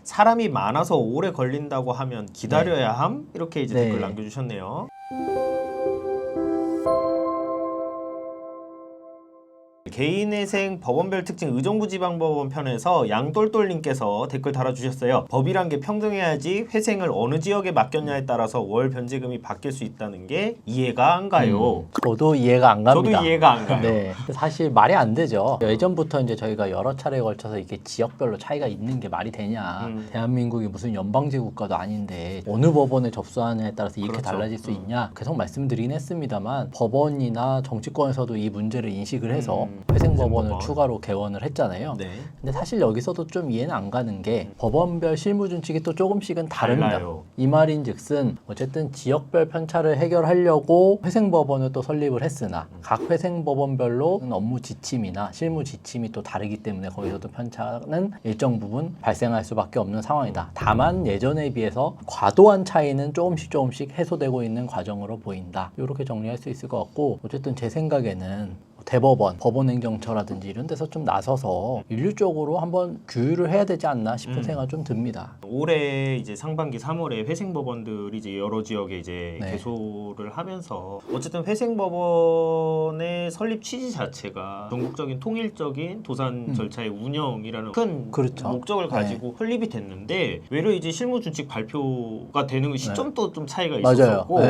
사람이 많아서 오래 걸린다고 하면 기다려야 함? 이렇게 이제 댓글 남겨주셨네요. 개인회생 법원별 특징 의정부지방법원 편에서 양똘똘님께서 댓글 달아주셨어요. 법이란 게 평등해야지 회생을 어느 지역에 맡겼냐에 따라서 월 변제금이 바뀔 수 있다는 게 이해가 안 가요. 저도 이해가 안 갑니다. 저도 이해가 안 가요. 네, 사실 말이 안 되죠. 예전부터 이제 저희가 여러 차례에 걸쳐서 이게 지역별로 차이가 있는 게 말이 되냐. 대한민국이 무슨 연방제 국가도 아닌데 어느 법원에 접수하느냐에 따라서 이렇게 그렇죠. 달라질 수 있냐. 계속 말씀드리긴 했습니다만 법원이나 정치권에서도 이 문제를 인식을 해서 회생법원을 추가로 개원을 했잖아요. 네. 근데 사실 여기서도 좀 이해는 안 가는 게 법원별 실무준칙이 또 조금씩은 다릅니다. 달라요. 이 말인즉슨 어쨌든 지역별 편차를 해결하려고 회생법원을 또 설립을 했으나 각 회생법원별로 업무 지침이나 실무 지침이 또 다르기 때문에 거기서도 편차는 일정 부분 발생할 수밖에 없는 상황이다. 다만 예전에 비해서 과도한 차이는 조금씩 해소되고 있는 과정으로 보인다. 이렇게 정리할 수 있을 것 같고, 어쨌든 제 생각에는 대법원, 법원행정처라든지 이런 데서 좀 나서서 인류적으로 한번 규율을 해야 되지 않나 싶은 생각이 좀 듭니다. 올해 이제 상반기 3월에 회생법원들이 이제 여러 지역에 이제 네. 개소를 하면서 어쨌든 회생법원의 설립 취지 자체가 전국적인 통일적인 도산 절차의 운영이라는 큰 그렇죠. 목적을 가지고 설립이 됐는데 외려 이제 실무준칙 발표가 되는 시점도 좀 차이가 있었고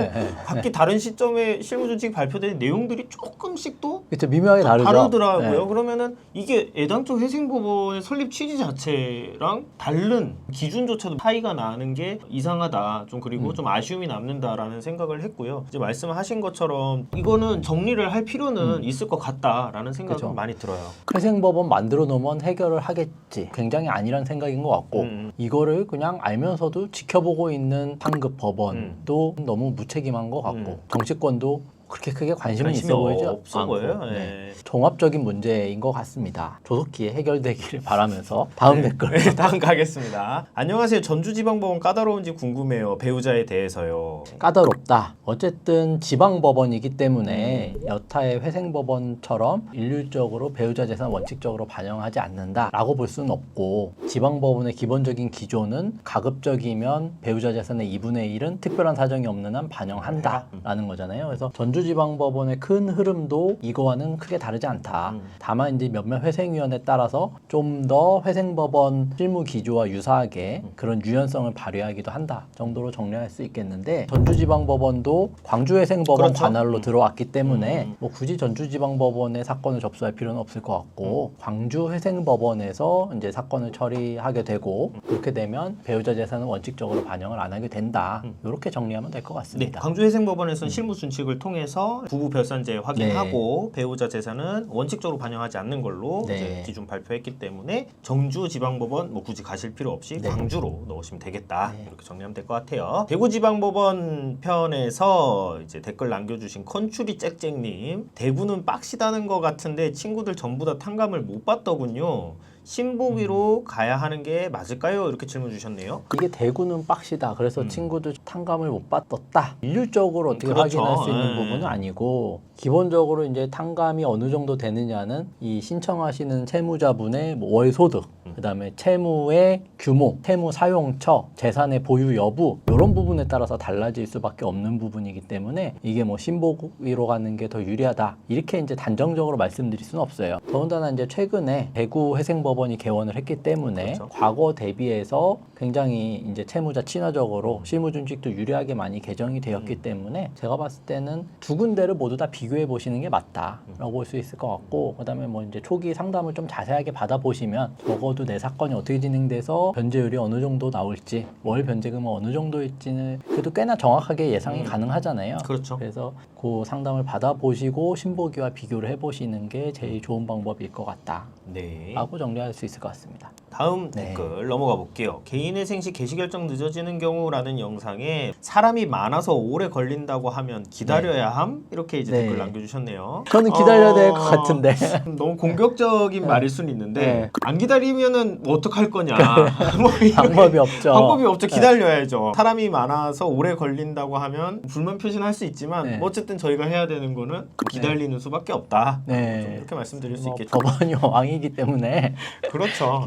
각기 다른 시점에 실무준칙 발표된 내용들이 조금씩 또 그렇죠. 미묘하게 다르죠. 다르더라고요. 네. 그러면은 이게 애당초 회생법원의 설립 취지 자체랑 다른 기준조차도 차이가 나는 게 이상하다. 좀 그리고 좀 아쉬움이 남는다라는 생각을 했고요. 이제 말씀하신 것처럼 이거는 정리를 할 필요는 있을 것 같다라는 생각은 그쵸. 많이 들어요. 회생법원 만들어 놓으면 해결을 하겠지. 굉장히 아니란 생각인 것 같고 이거를 그냥 알면서도 지켜보고 있는 상급 법원도 너무 무책임한 것 같고 정치권도 그렇게 크게 관심은 있어 보이지 없어 않고 보여요. 네. 종합적인 문제인 것 같습니다. 조속히 해결되기를 바라면서 다음 댓글. 네, 다음 가겠습니다. 안녕하세요. 전주지방법원 까다로운지 궁금해요. 배우자에 대해서요. 까다롭다. 어쨌든 지방법원이기 때문에 여타의 회생법원처럼 일률적으로 배우자 재산 원칙적으로 반영하지 않는다라고 볼 수는 없고, 지방법원의 기본적인 기조는 가급적이면 배우자 재산의 2분의 1은 특별한 사정이 없는 한 반영한다라는 거잖아요. 그래서 전주지방법원의 큰 흐름도 이거와는 크게 다르지 않다. 다만 이제 몇몇 회생위원회에 따라서 좀 더 회생법원 실무 기조와 유사하게 그런 유연성을 발휘하기도 한다 정도로 정리할 수 있겠는데, 전주지방법원도 광주회생법원 그렇죠. 관할로 들어왔기 때문에 뭐 굳이 전주지방법원에 사건을 접수할 필요는 없을 것 같고 광주회생법원에서 이제 사건을 처리하게 되고, 그렇게 되면 배우자 재산은 원칙적으로 반영을 안 하게 된다. 이렇게 정리하면 될 것 네, 같습니다. 광주회생법원에서는 실무준칙을 통해서 부부 별산제 확인하고 배우자 재산은 원칙적으로 반영하지 않는 걸로 이제 기준 발표했기 때문에 정주지방법원 뭐 굳이 가실 필요 없이 광주로 넣으시면 되겠다. 이렇게 정리하면 될 것 같아요. 대구지방법원 편에서 이제 댓글 남겨주신 컨츄리 짹짹님, 대구는 빡시다는 것 같은데 친구들 전부 다 탕감을 못 받더군요. 신보기로 가야 하는 게 맞을까요? 이렇게 질문 주셨네요. 이게 대구는 빡시다. 그래서 친구들 탕감을 못 받았다. 일률적으로 어떻게 그렇죠. 확인할 수 있는 부분은 아니고, 기본적으로 이제 탕감이 어느 정도 되느냐는 이 신청하시는 채무자분의 뭐 월 소득, 그다음에 채무의 규모, 채무 사용처, 재산의 보유 여부, 이런 부분에 따라서 달라질 수밖에 없는 부분이기 때문에 이게 뭐 신보기로 가는 게 더 유리하다, 이렇게 이제 단정적으로 말씀드릴 수는 없어요. 더군다나 이제 최근에 대구 회생법원이 개원을 했기 때문에 과거 대비해서 굉장히 이제 채무자 친화적으로 실무준칙도 유리하게 많이 개정이 되었기 때문에 제가 봤을 때는 두 군데를 모두 다 비교해 보시는 게 맞다라고 볼 수 있을 것 같고, 그다음에 뭐 이제 초기 상담을 좀 자세하게 받아보시면 적어도 내 사건이 어떻게 진행돼서 변제율이 어느 정도 나올지, 월 변제금은 어느 정도일지는 그래도 꽤나 정확하게 예상이 가능하잖아요. 그렇죠. 그래서 그 상담을 받아보시고 신보기와 비교를 해보시는 게 제일 좋은 방법일 것 같다. 네. 라고 정리할 수 있을 것 같습니다. 다음 댓글 넘어가 볼게요. 개인회생 시 개시결정 늦어지는 경우라는 영상에 사람이 많아서 오래 걸린다고 하면 기다려야 함? 이렇게 이제 댓글 남겨주셨네요. 저는 기다려야 될 것 같은데. 너무 공격적인 말일 수는 있는데 안 기다리면은 뭐 어떡할 거냐. 뭐 방법이 없죠. 방법이 없죠. 기다려야죠. 사람이 많아서 오래 걸린다고 하면 불만 표시는 할 수 있지만 뭐 어쨌든 저희가 해야 되는 거는 기다리는 수밖에 없다. 좀 이렇게 말씀드릴 수 있겠죠. 법원이 왕이기 때문에 그렇죠.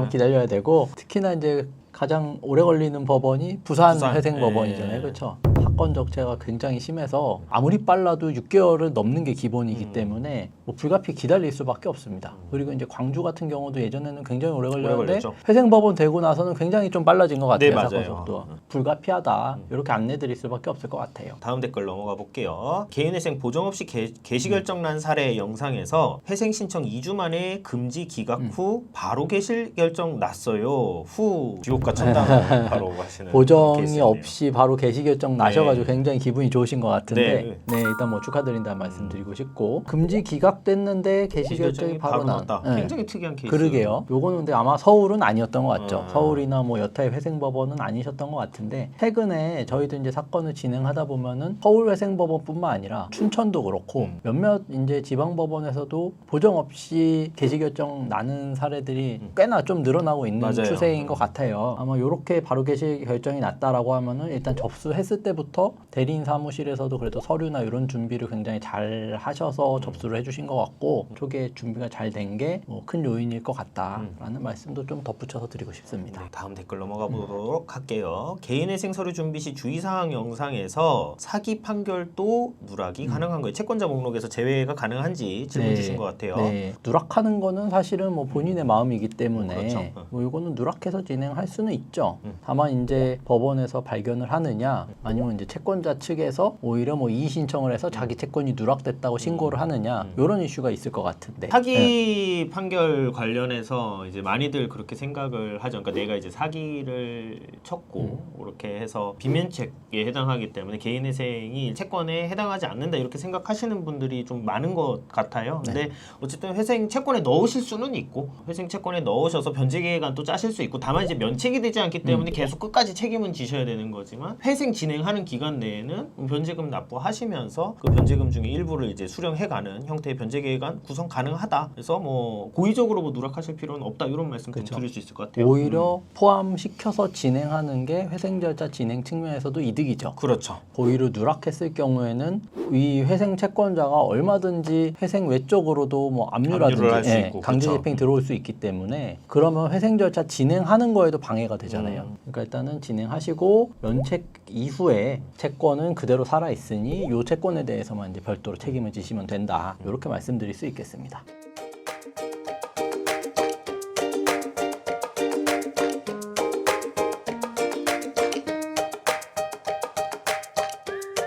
기다려야 되고, 특히나 이제 가장 오래 걸리는 법원이 부산 부산. 회생법원이잖아요. 예. 그렇죠? 사건 적체가 굉장히 심해서 아무리 빨라도 6개월을 넘는 게 기본이기 때문에 뭐 불가피 기다릴 수밖에 없습니다. 그리고 이제 광주 같은 경우도 예전에는 굉장히 오래 걸렸는데 걸렸죠. 회생법원 되고 나서는 굉장히 좀 빨라진 것 같아요. 네, 사건 맞아요. 속도. 불가피하다 이렇게 안내드릴 수밖에 없을 것 같아요. 다음 댓글 넘어가 볼게요. 개인회생 보정 없이 개시 결정 난 사례 영상에서 회생 신청 2주 만에 금지 기각 후 바로 개시 결정 났어요. 후 지옥과 천당을 바로 하시는 보정이 케이스네요. 없이 바로 개시 결정 나셔가지고 굉장히 기분이 좋으신 것 같은데 네. 일단 뭐 축하드린다는 말씀드리고 싶고 금지 기각됐는데 개시 결정이 바로 났다. 네. 굉장히 특이한 케이스. 그러게요. 요거는 근데 아마 서울은 아니었던 것 같죠. 아. 서울이나 뭐 여타의 회생법원은 아니셨던 것 같은데 최근에 저희도 이제 사건을 진행하다 보면은 서울 회생법원뿐만 아니라 춘천도 그렇고 몇몇 이제 지방법원에서도 보정 없이 개시 결정 나는 사례들이 꽤나 좀 늘어나고 있는 맞아요. 추세인 것 같아요. 아마 요렇게 바로 개시 결정이 났다라고 하면은 일단 접수했을 때부터 대리인 사무실에서도 그래도 서류나 이런 준비를 굉장히 잘 하셔서 접수를 해주신 것 같고 쪽에 준비가 잘 된 게 뭐 큰 요인일 것 같다라는 말씀도 좀 덧붙여서 드리고 싶습니다. 네, 다음 댓글 넘어가 보도록 할게요. 개인회생 서류 준비 시 주의사항 영상에서 사기 판결도 누락이 가능한 거예요. 채권자 목록에서 제외가 가능한지 질문 주신 것 같아요. 네. 누락하는 거는 사실은 뭐 본인의 마음이기 때문에 그렇죠. 뭐 이거는 누락해서 진행할 수는 있죠. 다만 이제 법원에서 발견을 하느냐 아니면 이제 채권자 측에서 오히려 뭐 이의 신청을 해서 자기 채권이 누락됐다고 신고를 하느냐 이런 이슈가 있을 것 같은데. 사기 판결 관련해서 이제 많이들 그렇게 생각을 하죠. 그러니까 내가 이제 사기를 쳤고 이렇게 해서 비면책에 해당하기 때문에 개인회생이 채권에 해당하지 않는다 이렇게 생각하시는 분들이 좀 많은 것 같아요. 근데 어쨌든 회생 채권에 넣으실 수는 있고 회생 채권에 넣으셔서 변제 계획안 또 짜실 수 있고 다만 이제 면책이 되지 않기 때문에 계속 끝까지 책임은 지셔야 되는 거지만 회생 진행하는 기간 내에는 변제금 납부하시면서 그 변제금 중에 일부를 이제 수령해가는 형태의 변제 계획안 구성 가능하다. 그래서 뭐 고의적으로 뭐 누락하실 필요는 없다 이런 말씀 좀 드릴 수 있을 것 같아요. 오히려 포함시켜서 진행하는 게 회생 절차 진행 측면에서도 이득이죠. 그렇죠. 고의로 누락했을 경우에는 이 회생 채권자가 얼마든지 회생 외적으로도 뭐 압류를 할 압류라든지 수 있고, 강제 그렇죠. 집행이 들어올 수 있기 때문에 그러면 회생 절차 진행하는 거에도 방해가 되잖아요. 그러니까 일단은 진행하시고 면책 이후에 채권은 그대로 살아 있으니 이 채권에 대해서만 이제 별도로 책임을 지시면 된다. 이렇게 말씀드릴 수 있겠습니다.